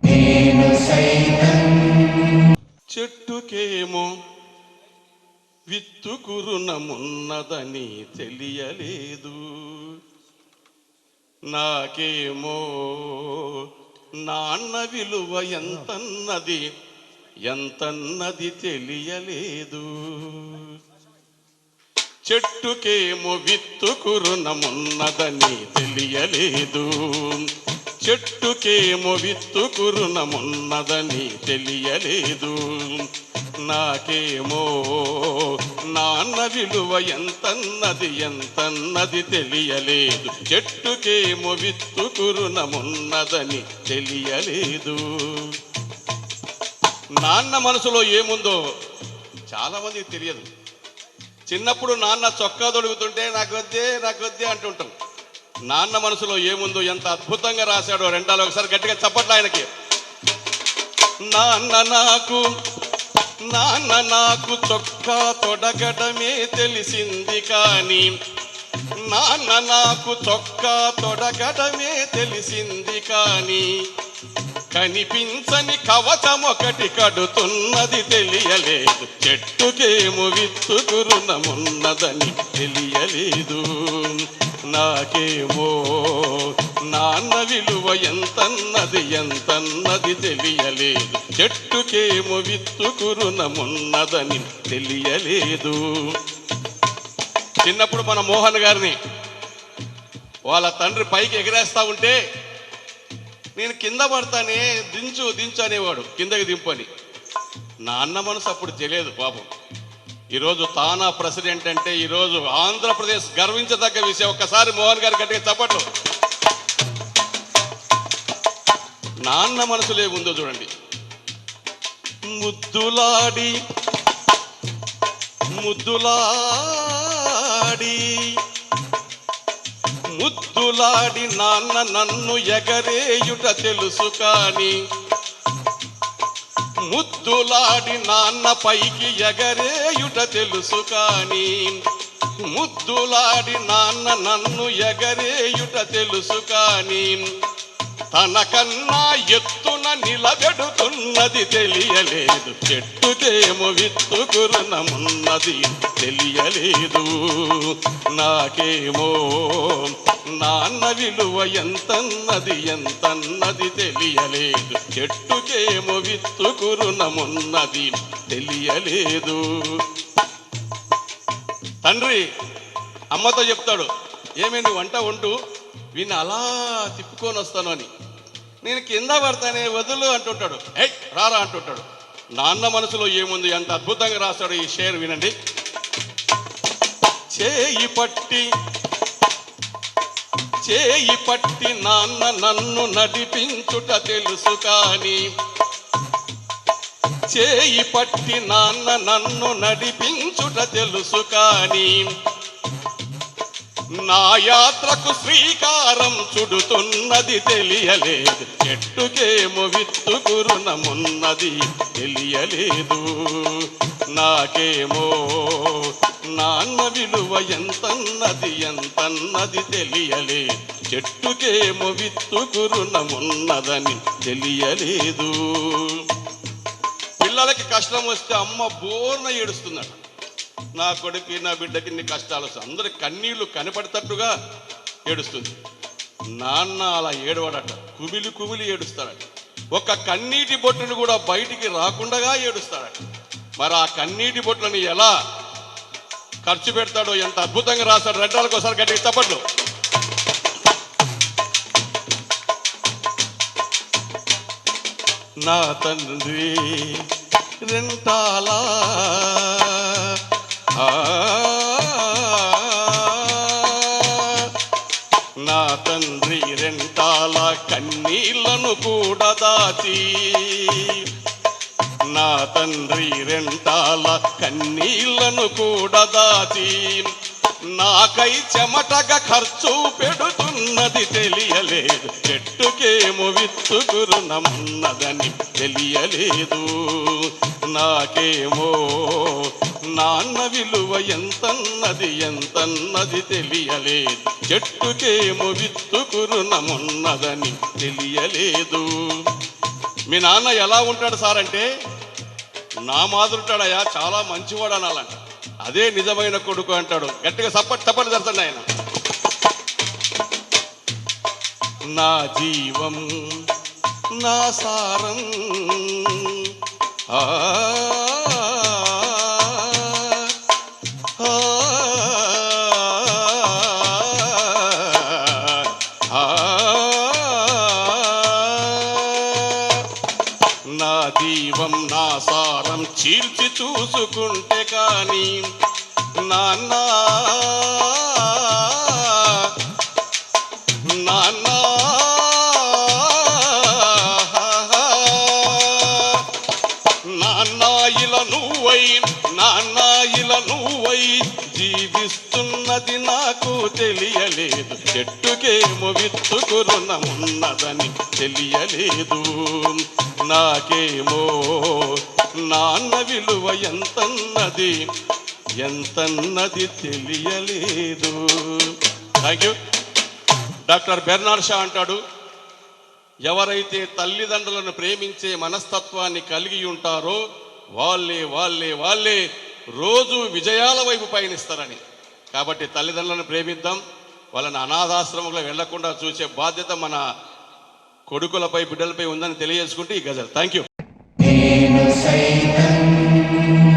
నేను సైతం చెట్టుకేమో విత్తుకురునమున్నదని తెలియలేదు, నాకేమో నాన్న విలువ ఎంతన్నది తెలియలేదు. చెట్టుకేమో విత్తుకురునమున్నదని తెలియలేదు, చెట్టుకేమో విత్తుకురునమున్నదని తెలియలేదు, నాకేమో నాన్న విలువ ఎంతన్నది తెలియలేదు. చెట్టుకేమో విత్తుకురునమున్నదని తెలియలేదు. నాన్న మనసులో ఏముందో చాలా మందికి తెలియదు. చిన్నప్పుడు నాన్న చొక్కా తొడుగుతుంటే నాకు వద్దే అంటుంటాం. నాన్న మనసులో ఏముందో ఎంత అద్భుతంగా రాశాడో రెండాలు ఒకసారి గట్టిగా చప్పట్లు ఆయనకి. నాన్న నాకు చొక్కా తొడగడమే తెలిసింది కానీ, నాన్న నాకు చొక్కా తొడగడమే తెలిసింది కానీ, కనిపించని కవచం ఒకటి కడుతున్నది తెలియలేదు. చెట్టుకేమో విత్తుకురునమున్నదని తెలియలేదు, నాకేమో నాన్న విలువ ఎంతన్నది తెలియలేదు. చెట్టుకేమో విత్తుకురునమున్నదని తెలియలేదు. చిన్నప్పుడు మన మోహన్ గారిని వాళ్ళ తండ్రి పైకి ఎగరేస్తా ఉంటే నేను కింద పడతానే, దించు అనేవాడు, కిందకి దింపని. నాన్న మనసు అప్పుడు తెలియదు పాపం. ఈరోజు తానా ప్రెసిడెంట్ అంటే ఈరోజు ఆంధ్రప్రదేశ్ గర్వించదగ్గ విషయం. ఒక్కసారి మోహన్ గారి గట్టిగా చప్పట్లు. నాన్న మనసులో ఏముందో చూడండి. ముద్దులాడి నాన్న నన్ను ఎగరేయుట తెలుసు కానీ, ముద్దులాడి నాన్న పైకి ఎగరేయుట తెలుసు కానీ, ముద్దులాడి నాన్న నన్ను ఎగరేయుట తెలుసు కానీ, తనకన్నా ఎత్తున నిలబెడుతున్నది తెలియలేదు. చెట్టుకేమో విత్తుకురునమున్నది తెలియలేదు, నాకేమో నాన్న విలువ ఎంతన్నది తెలియలేదు. చెట్టుకేమో విత్తుకురునమున్నది తెలియలేదు. తండ్రి అమ్మతో చెప్తాడు, ఏమే నువ్వు వంట వంటూ వీణ్ణి అలా తిప్పుకొని వస్తాను అని. నేను కింద పడతానే, వదులు అంటుంటాడు. రారా అంటుంటాడు. నాన్న మనసులో ఏముంది అంత అద్భుతంగా రాస్తాడు. ఈ షేర్ వినండి. చేయి పట్టి నాన్న నన్ను నడిపించుట తెలుసు కానీ, చేయి పట్టి నాన్న నన్ను నడిపించుట తెలుసు కానీ, నా యాత్రకు శ్రీకారం చుడుతున్నది తెలియలేదు. చెట్టుకేమో విత్తుకురునమున్నది తెలియలేదు, నాకేమో నాన్న విలువ ఎంతన్నది తెలియలేదు. చెట్టుకేమో విత్తుకురునమున్నదని తెలియలేదు. పిల్లలకి కష్టం వస్తే అమ్మ బోర్న ఏడుస్తున్నాడు. నా కొడుకు నా బిడ్డకి ఇన్ని కష్టాలు వస్తాయి, అందరి కన్నీళ్లు కనపడేటట్టుగా ఏడుస్తుంది. నాన్న అలా ఏడవడట, కుమిలి ఏడుస్తాడట. ఒక కన్నీటి బొట్టును కూడా బయటికి రాకుండా ఏడుస్తాడట. మరి ఆ కన్నీటి బొట్లని ఎలా ఖర్చు పెడతాడో ఎంత అద్భుతంగా రాస్తాడు. రెండాలకు ఒకసారి గట్టిగా చప్పట్లు. నా తండ్రి రెంటాలా నా తండ్రి రెంటాల కన్నీళ్లను కూడా దాచి, నా తండ్రి రెంటాల కన్నీళ్లను కూడా దాచి, నాకై చెమటగా ఖర్చు పెడుతున్నది తెలియలేదు. చెట్టుకేమో విత్తుకురునమున్నదని తెలియలేదు, నాకేమో నాన్న విలువ ఎంతన్నది తెలియలేదు. చెట్టుకేమో విత్తుకురునమున్నదని తెలియలేదు. మీ నాన్న ఎలా ఉంటాడు సార్ అంటే, నా మాదిరుంటాడయ్యా, చాలా మంచివాడు అనాలంట. అదే నిజమైన కొడుకు అంటాడు. గట్టిగా చప్పట్లు జరుగుతుంది ఆయన. నా జీవం నా సారం ఆ నా దీవం నా సారం చీల్చి చూసుకుంటే కానీ నాన్న నాన్న నాన్న నువ్వై జీవిస్తున్నది నాకు తెలియలేదు. చెట్టుకేమో విత్తుకు రుణమున్నదని తెలియలేదు. నాకేమో నాన్న విలువ ఎంతన్నది తెలియలేదు. Thank you. Doctor Bernard Shah అంటాడు, ఎవరైతే తల్లిదండ్రులను ప్రేమించే మనస్తత్వాన్ని కలిగి ఉంటారో వాళ్ళే రోజు విజయాల వైపు పయనిస్తారని. కాబట్టి తల్లిదండ్రులను ప్రేమిద్దాం. వాళ్ళని అనాథాశ్రమంలో వెళ్లకుండా చూసే బాధ్యత మన కొడుకులపై బిడ్డలపై ఉందని తెలియజేసుకుంటూ ఈ గజల్. Thank you.